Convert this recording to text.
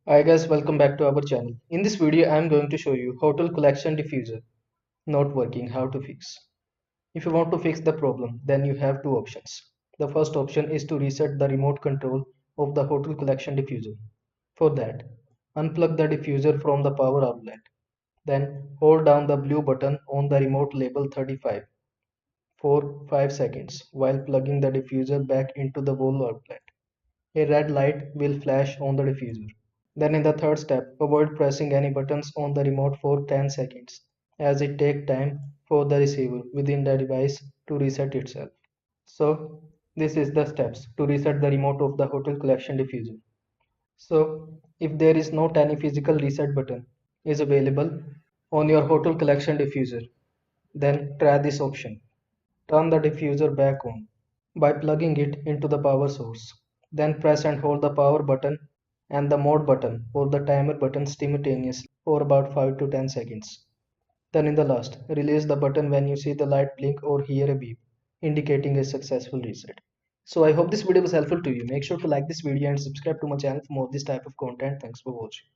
Hi guys, welcome back to our channel. In this video, I am going to show you hotel collection diffuser not working, how to fix. If you want to fix the problem, then you have two options. The first option is to reset the remote control of the hotel collection diffuser. For that, unplug the diffuser from the power outlet. Then hold down the blue button on the remote label 35 for 5 seconds while plugging the diffuser back into the wall outlet. A red light will flash on the diffuser. Then in the third step, avoid pressing any buttons on the remote for 10 seconds as it takes time for the receiver within the device to reset itself. So this is the steps to reset the remote of the hotel collection diffuser. So if there is not any physical reset button is available on your hotel collection diffuser, then try this option. Turn the diffuser back on by plugging it into the power source. Then press and hold the power button and the mode button or the timer button simultaneously for about 5 to 10 seconds. Then in the last, release the button when you see the light blink or hear a beep, indicating a successful reset. So I hope this video was helpful to you. Make sure to like this video and subscribe to my channel for more of this type of content. Thanks for watching.